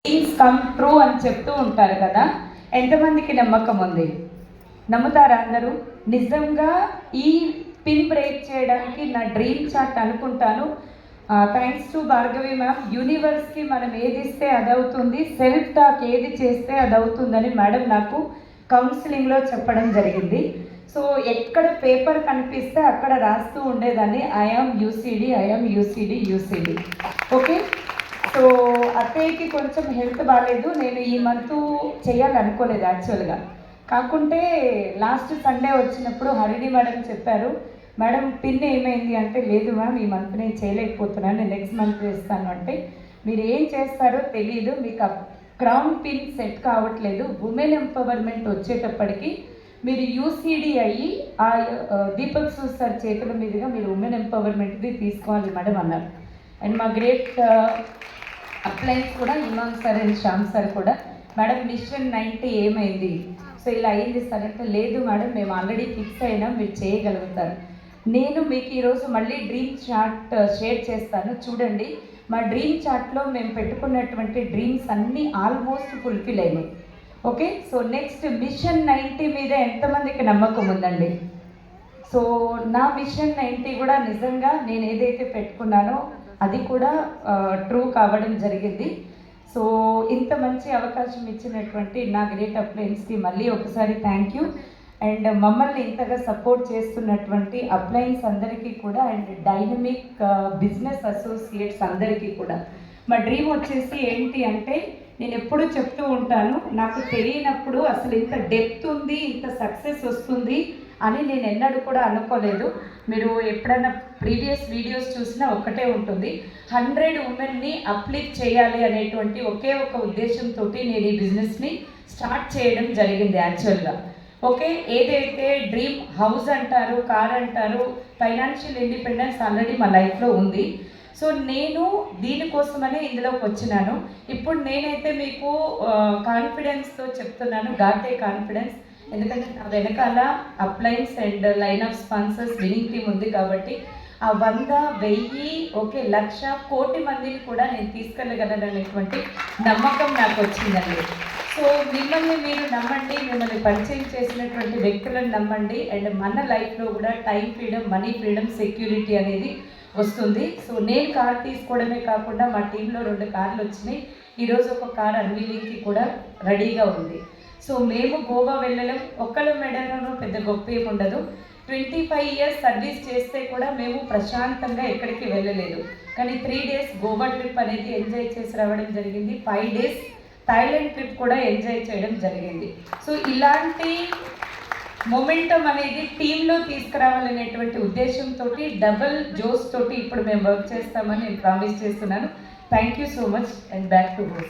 Things come true అని చెప్తూ ఉంటారు కదా, ఎంతమందికి నమ్మకం ఉంది? నమ్ముతారా అందరూ? నిజంగా ఈ పిన్ బ్రేక్ చేయడానికి నా డ్రీమ్ చార్ట్ అనుకుంటాను. Thanks to Bhargavi ma'am. యూనివర్స్కి మనం ఏది ఇస్తే అది అవుతుంది, సెల్ఫ్ టాక్ ఏది చేస్తే అది అవుతుందని మేడం నాకు కౌన్సిలింగ్లో చెప్పడం జరిగింది. సో ఎక్కడ పేపర్ కనిపిస్తే అక్కడ రాస్తూ ఉండేదాన్ని, I am UCD, I am UCD, UCD. Okay, so అత్తయ్యకి కొంచెం హెల్త్ బాగాలేదు. నేను ఈ మంత్ చేయాలనుకోలేదు యాక్చువల్గా. కాకుంటే లాస్ట్ సండే వచ్చినప్పుడు హరిణి మేడం చెప్పారు, మేడం పిన్ ఏమైంది అంటే, లేదు మ్యామ్ ఈ మంత్ నేను చేయలేకపోతున్నాను, నేను నెక్స్ట్ మంత్ వేస్తాను అంటే, మీరు ఏం చేస్తారో తెలియదు, మీకు క్రౌన్ పిన్ సెట్ కావట్లేదు, ఉమెన్ ఎంపవర్మెంట్ వచ్చేటప్పటికి మీరు యూసీడీ అయ్యి ఆ దీపక్ సూద్ సార్ చేతుల మీదుగా మీరు ఉమెన్ ఎంపవర్మెంట్ది తీసుకోవాలి మేడం అన్నారు. అండ్ మా గ్రేట్ అప్లయన్స్ కూడా ఇమామ్ సార్ అండ్ శ్యామ్ సార్ కూడా, మేడం మిషన్ 90 ఏమైంది, సో ఇలా అయింది సార్ అంటే, లేదు మేడం మేము ఆల్రెడీ ఫిక్స్ అయినాం, మీరు చేయగలుగుతారు. నేను మీకు ఈరోజు మళ్ళీ డ్రీమ్ చార్ట్ షేర్ చేస్తాను, చూడండి. మా డ్రీమ్ చార్ట్లో మేము పెట్టుకున్నటువంటి డ్రీమ్స్ అన్నీ ఆల్మోస్ట్ ఫుల్ఫిల్ అయినాయి. ఓకే, సో నెక్స్ట్ మిషన్ 90 మీద ఎంతమందికి నమ్మకం ఉందండి? సో నా మిషన్ 90 కూడా నిజంగా నేను ఏదైతే పెట్టుకున్నానో అది కూడా ట్రూ కావడం జరిగింది. సో ఇంత మంచి అవకాశం ఇచ్చినటువంటి నా గ్రేట్ అప్లయన్స్కి మళ్ళీ ఒకసారి థ్యాంక్ యూ. అండ్ మమ్మల్ని ఇంతగా సపోర్ట్ చేస్తున్నటువంటి అప్లయన్స్ అందరికీ కూడా, అండ్ డైనమిక్ బిజినెస్ అసోసియేట్స్ అందరికీ కూడా. మా డ్రీమ్ వచ్చేసి ఏంటి అంటే, నేను ఎప్పుడూ చెప్తూ ఉంటాను, నాకు తెలియనప్పుడు అసలు ఇంత డెప్త్ ఉంది, ఇంత సక్సెస్ వస్తుంది అని నేను ఎన్నడూ కూడా అనుకోలేదు. మీరు ఎప్పుడైనా ప్రీవియస్ వీడియోస్ చూసినా ఒక్కటే ఉంటుంది, 100 ఉమెన్ని అప్లిఫ్ట్ చేయాలి అనేటువంటి ఒకే ఒక ఉద్దేశంతో నేను ఈ బిజినెస్ని స్టార్ట్ చేయడం జరిగింది యాక్చువల్గా. ఓకే, ఏదైతే డ్రీమ్ హౌస్ అంటారు, కార్ అంటారు, ఫైనాన్షియల్ ఇండిపెండెన్స్ ఆల్రెడీ మా లైఫ్లో ఉంది. సో నేను దీనికోసమనే ఇందులోకి వచ్చినాను. ఇప్పుడు నేనైతే మీకు కాన్ఫిడెన్స్తో చెప్తున్నాను, ఘాటే కాన్ఫిడెన్స్, ఎందుకంటే నా వెనకాల appliances and line of sponsors winning team ఉంది కాబట్టి ఆ 100, 1000, ఓకే 1,00,000, కోటి మందిని కూడా నేను తీసుకెళ్ళగలననేటువంటి నమ్మకం నాకు వచ్చిందండి. సో మిమ్మల్ని మీరు నమ్మండి, మిమ్మల్ని పరిచయం చేసినటువంటి వ్యక్తులను నమ్మండి, అండ్ మన లైఫ్లో కూడా time freedom, money freedom, security అనేది వస్తుంది. సో నేను కార్ తీసుకోవడమే కాకుండా మా టీంలో 2 కార్లు వచ్చినాయి. ఈరోజు ఒక కార్ అన్వీలింగ్కి కూడా రెడీగా ఉంది. సో మేము గోవా వెళ్ళడం ఒక్కళ్ళ మెడలోనూ పెద్ద గొప్ప ఏమి ఉండదు. 25 ఇయర్స్ సర్వీస్ చేస్తే కూడా మేము ప్రశాంతంగా ఎక్కడికి వెళ్ళలేదు. కానీ 3 డేస్ గోవా ట్రిప్ అనేది ఎంజాయ్ చేసి రావడం జరిగింది. 5 డేస్ థాయిలాండ్ ట్రిప్ కూడా ఎంజాయ్ చేయడం జరిగింది. సో ఇలాంటి మొమెంటం అనేది టీంలో తీసుకురావాలనేటువంటి ఉద్దేశంతో, డబుల్ జోస్ తోటి ఇప్పుడు మేము వర్క్ చేస్తామని నేను ప్రామిస్ చేస్తున్నాను. Thank you so much and back to Bose.